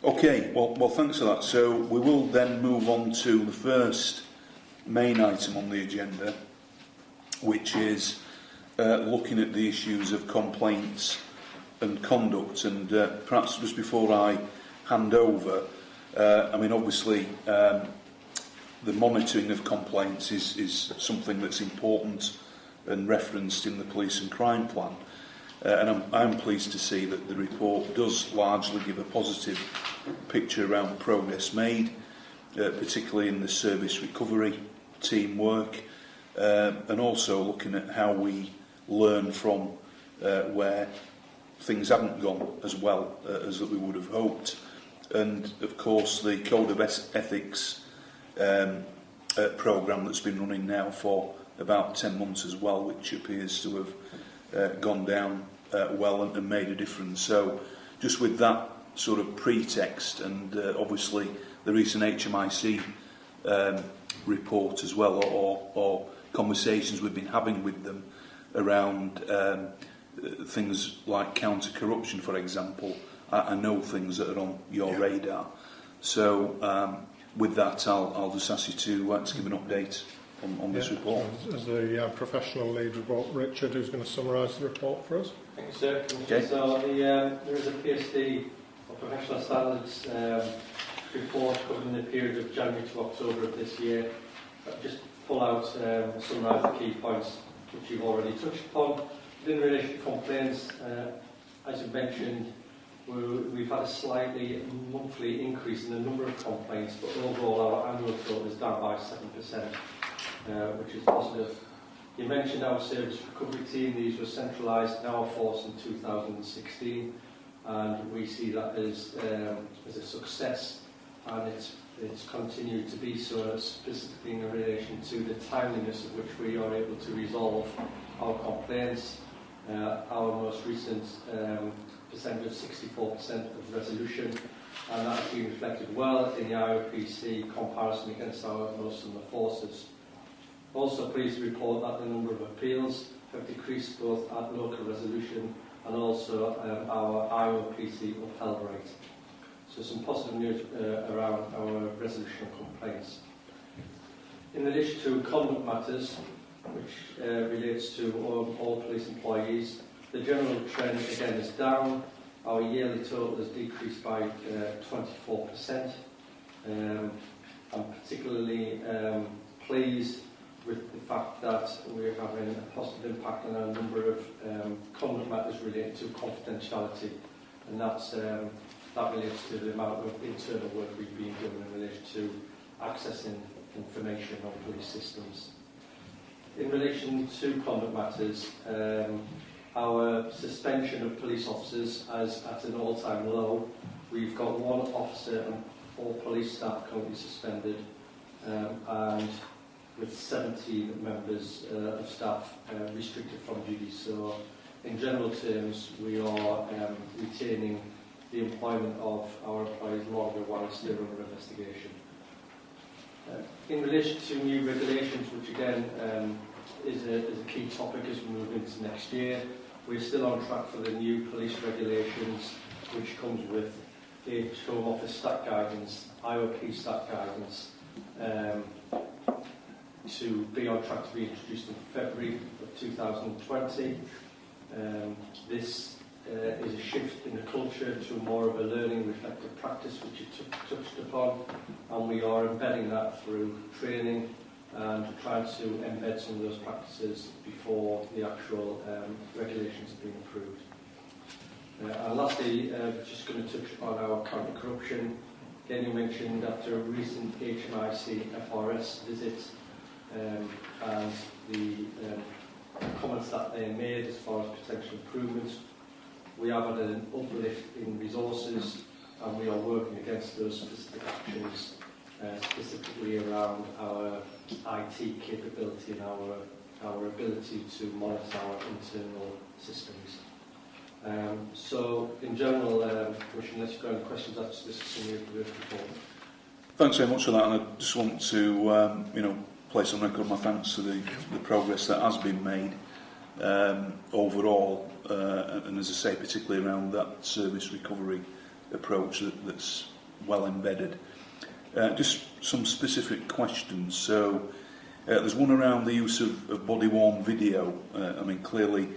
Okay, well, thanks for that. So we will then move on to the first main item on the agenda, which is looking at the issues of complaints and conduct. And perhaps just before I hand over, I mean, obviously, the monitoring of complaints is something that's important and referenced in the police and crime plan. And I'm pleased to see that the report does largely give a positive picture around progress made, particularly in the service recovery, teamwork, and also looking at how we learn from where things haven't gone as well as that we would have hoped. And of course the Code of Ethics programme that's been running now for about 10 months as well, which appears to have gone down well and made a difference. So just with that sort of pretext, and obviously the recent HMIC report as well, or conversations we've been having with them around things like counter-corruption, for example, I know things that are on your radar. So with that, I'll just ask you to give an update on this report. As the professional lead report, Richard, who's going to summarise the report for us. Thank you, sir. Okay. So there is a PSD, or Professional Standards report covering the period of January to October of this year. Just pull out and summarise the key points which you've already touched upon. In relation to complaints, as you mentioned, we've had a slightly monthly increase in the number of complaints, but overall our annual total is down by 7%, which is positive. You mentioned our service recovery team. These were centralised in our force in 2016, and we see that as a success, and it's continued to be so, specifically in relation to the timeliness at which we are able to resolve our complaints. Our most recent percentage of 64% of resolution, and that has been reflected well in the IOPC comparison against our most of the forces. Also pleased to report that the number of appeals have decreased both at local resolution and also our IOPC upheld rate. So some positive news around our resolution of complaints. In addition to conduct matters, which relates to all police employees, the general trend again is down. Our yearly total has decreased by 24%. I'm particularly pleased with the fact that we're having a positive impact on a number of conduct matters related to confidentiality, and that relates to the amount of internal work we've been doing in relation to accessing information on police systems. In relation to conduct matters, our suspension of police officers is at an all-time low. We've got 1 officer and 4 police staff currently suspended, and with 17 members of staff restricted from duty. So in general terms, we are retaining the employment of our employees longer while it's still under investigation. In relation to new regulations, which again is a key topic as we move into next year, we're still on track for the new police regulations, which comes with the Home Office stat guidance, IOP stat guidance, to be on track to be introduced in February of 2020. This is a shift in the culture to more of a learning reflective practice, which you touched upon, and we are embedding that through training and trying to embed some of those practices before the actual regulations have been approved. And lastly, just going to touch on our counter-corruption. Again, you mentioned after a recent HMIC FRS visit and the comments that they made as far as potential improvements, we have had an uplift in resources, and we are working against those specific actions, specifically around our IT capability and our ability to monitor our internal systems. So, in general, unless you've got any questions, that's just a summary of the report. Thanks very much for that, and I just want to place on record my thanks for the progress that has been made overall, and as I say, particularly around that service recovery approach that's well embedded. Just some specific questions. So there's one around the use of body-worn video. I mean, clearly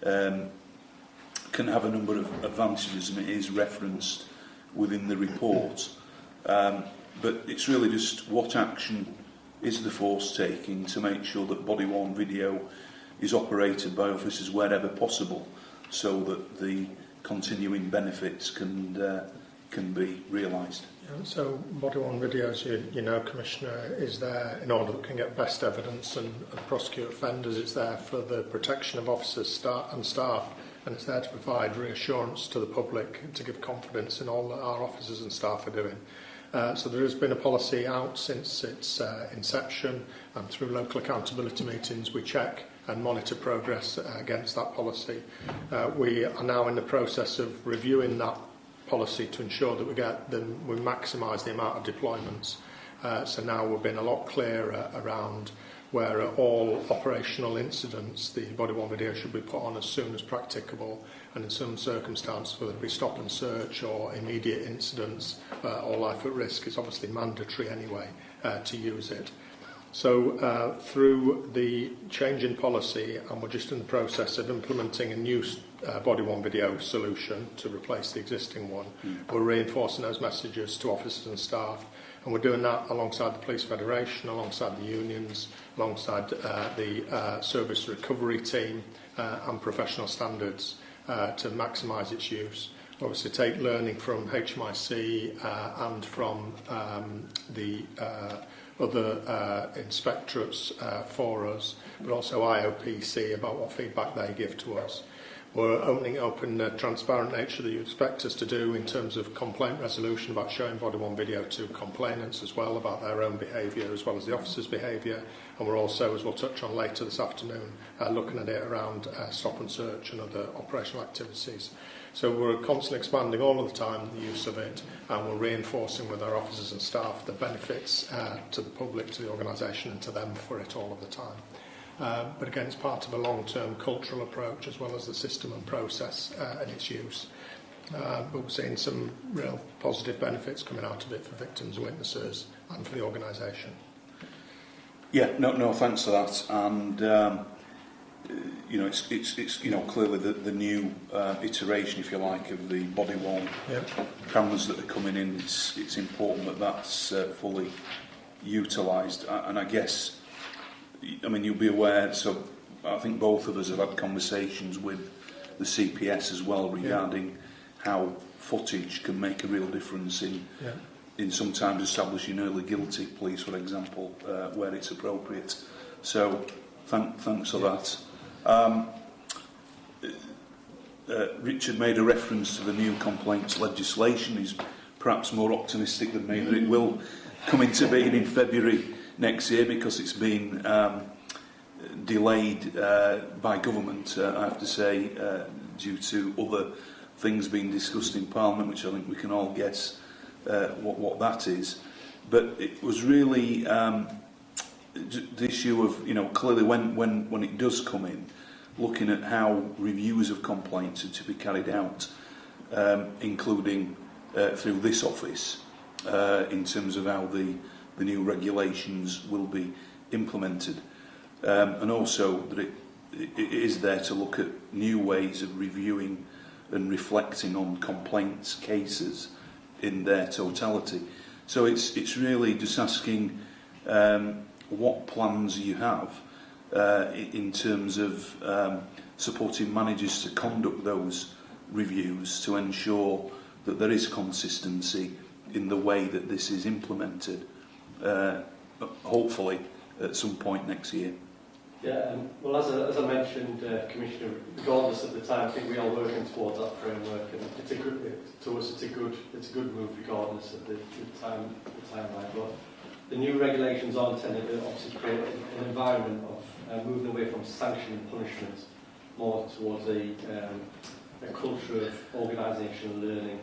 can have a number of advantages, and it is referenced within the report. But it's really just what action is the force taking to make sure that body-worn video is operated by officers wherever possible, so that the continuing benefits can be realised. Yeah, so body-worn videos, you know, Commissioner, is there in order that we can get best evidence and prosecute offenders. It's there for the protection of officers and staff, and it's there to provide reassurance to the public, to give confidence in all that our officers and staff are doing. So there has been a policy out since its inception, and through local accountability meetings we check and monitor progress against that policy. We are now in the process of reviewing that policy to ensure that we maximise the amount of deployments. So now we've been a lot clearer around where at all operational incidents the body-worn video should be put on as soon as practicable, and in some circumstances, whether it be stop and search or immediate incidents or life at risk, it's obviously mandatory anyway to use it. So through the change in policy, and we're just in the process of implementing a new body-worn video solution to replace the existing one, we're reinforcing those messages to officers and staff, and we're doing that alongside the Police Federation, alongside the unions, alongside the service recovery team and professional standards to maximise its use. Obviously take learning from HMIC and from the other inspectorates for us, but also IOPC about what feedback they give to us. We're opening up in the transparent nature that you expect us to do in terms of complaint resolution, about showing body-worn video to complainants as well about their own behaviour as well as the officers' behaviour. And we're also, as we'll touch on later this afternoon, looking at it around stop and search and other operational activities. So we're constantly expanding all of the time the use of it, and we're reinforcing with our officers and staff the benefits to the public, to the organisation and to them for it all of the time. But again, it's part of a long-term cultural approach as well as the system and process and its use. But we're seeing some real positive benefits coming out of it for victims, witnesses and for the organisation. Yeah, no, thanks for that. And you know, it's you know, clearly the new iteration, if you like, of the body-worn cameras that are coming in. It's important that that's fully utilised. And I guess, I mean, you'll be aware, so I think both of us have had conversations with the CPS as well regarding how footage can make a real difference in sometimes establishing early guilty pleas, for example, where it's appropriate. So thanks for that. Richard made a reference to the new complaints legislation. He's perhaps more optimistic than me that it will come into being in February next year, because it's been delayed by government, I have to say, due to other things being discussed in Parliament, which I think we can all guess what that is. But it was really the issue of, you know, clearly when it does come in, looking at how reviews of complaints are to be carried out, including through this office, in terms of how the new regulations will be implemented, and also that it is there to look at new ways of reviewing and reflecting on complaints cases in their totality. So it's really just asking what plans you have in terms of supporting managers to conduct those reviews to ensure that there is consistency in the way that this is implemented, hopefully at some point next year. Yeah, well, as I mentioned, Commissioner, regardless of the time, I think we are working towards that framework, and it's a good, to us, it's a good move regardless of the timeline. But the new regulations are intended to obviously create an environment of moving away from sanction and punishment, more towards a culture of organisational learning,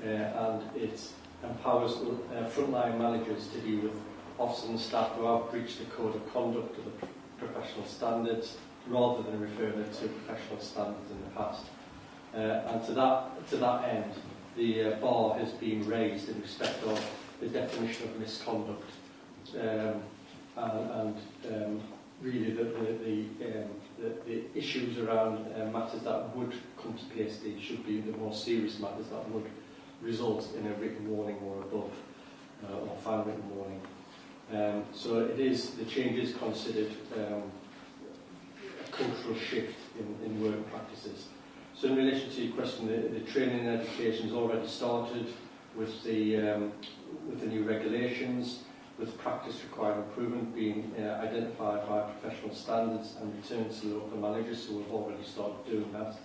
and it empowers frontline managers to deal with officers and staff who have breached the code of conduct or the professional standards, rather than referring to professional standards in the past. And to that end, the bar has been raised in respect of the definition of misconduct, and really the issues around matters that would come to PSD should be the more serious matters that would result in a written warning or above, or fine written warning. So the change is considered a cultural shift in work practices. So in relation to your question, the training and education has already started with the new regulations, with practice requiring improvement being identified by professional standards and returned to local managers, so we've already started doing that.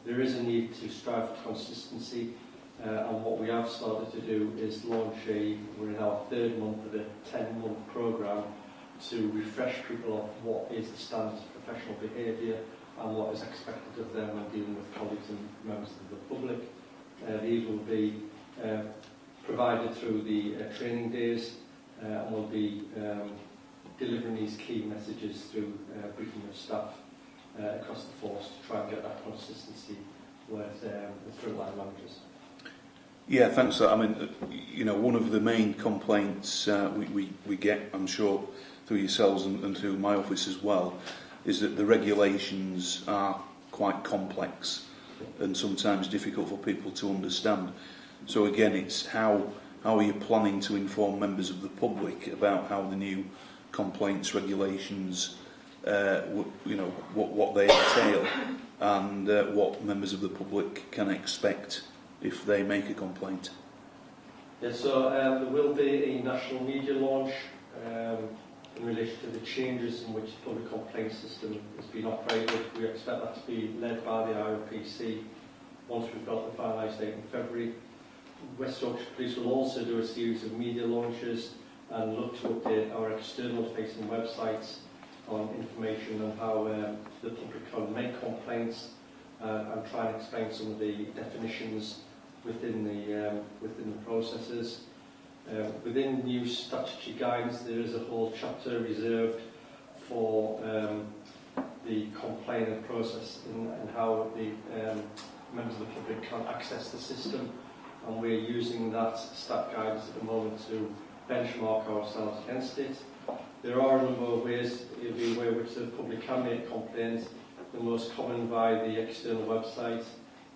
There is a need to strive for consistency, and what we have started to do is launch we're in our third month of a 10-month programme to refresh people on what is the standard of professional behaviour and what is expected of them when dealing with colleagues and members of the public. These will be provided through the training days, and we'll be delivering these key messages through briefing of staff across the force to try and get that consistency with frontline managers. Yeah, thanks for that. I mean, one of the main complaints we get, I'm sure, through yourselves and through my office as well, is that the regulations are quite complex and sometimes difficult for people to understand. So again, it's how are you planning to inform members of the public about how the new complaints regulations, what they entail, and what members of the public can expect if they make a complaint? Yeah, so there will be a national media launch in relation to the changes in which the public complaint system has been operated. We expect that to be led by the IOPC once we've got the finalised date in February. West Yorkshire Police will also do a series of media launches and look to update our external facing websites on information on how the public can make complaints, and try and explain some of the definitions within the processes. Within new statutory guidance, there is a whole chapter reserved for the complainant process and how the members of the public can access the system, and we're using that stat guidance at the moment to benchmark ourselves against it. There are a number of ways in which the public can make complaints. The most common via the external website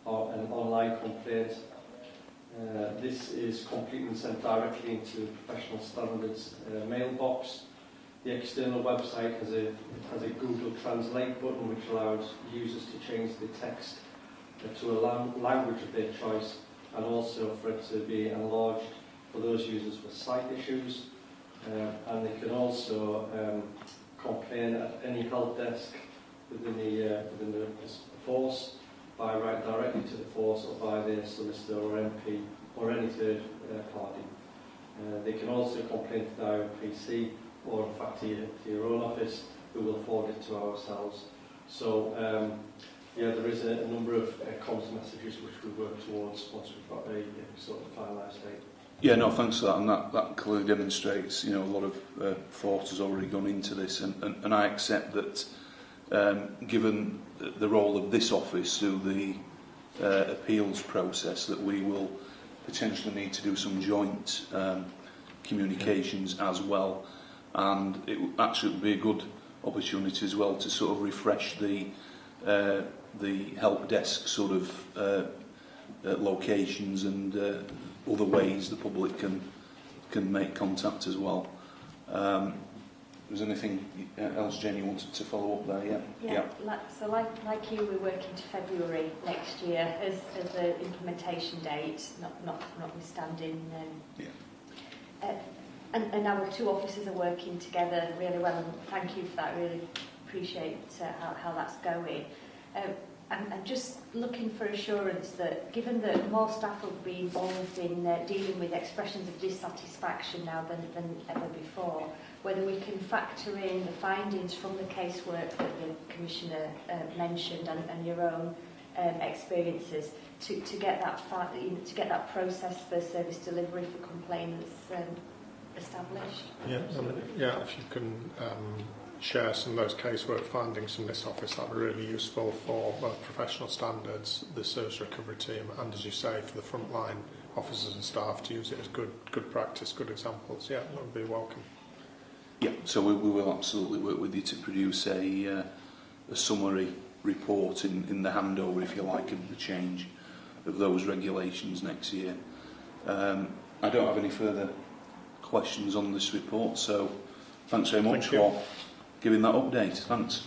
or an online complaint. This is completely sent directly into the professional standards mailbox. The external website has a Google Translate button which allows users to change the text to a language of their choice, and also for it to be enlarged for those users with sight issues. And they can also complain at any help desk within the force by writing directly to the force or by their solicitor or MP or any third party. They can also complain to the IOPC or in fact to your own office, who will forward it to ourselves. So there is a number of comms messages which we work towards once we've got a sort of finalised date. Yeah, no, thanks for that, and that clearly demonstrates, a lot of thought has already gone into this, and I accept that given the role of this office through the appeals process, that we will potentially need to do some joint communications as well, and it actually would be a good opportunity as well to sort of refresh the help desk sort of locations and other ways the public can make contact as well. Was there anything else, Jenny, you wanted to follow up there? Yeah. Like you, we're working to February next year as the implementation date, notwithstanding. And our two offices are working together really well, and thank you for that. Really appreciate how that's going. I'm just looking for assurance that, given that more staff will be involved in dealing with expressions of dissatisfaction now than ever before, whether we can factor in the findings from the casework that the Commissioner mentioned and your own experiences to get that process for service delivery for complainants established. If you can share some of those casework findings from this office, that would be really useful for both professional standards, the service recovery team, and, as you say, for the frontline officers and staff to use it as good practice, good examples. Yeah, that would be welcome. Yeah, so we will absolutely work with you to produce a summary report in the handover, if you like, of the change of those regulations next year. I don't have any further questions on this report, so thanks very much for giving that update. Thanks.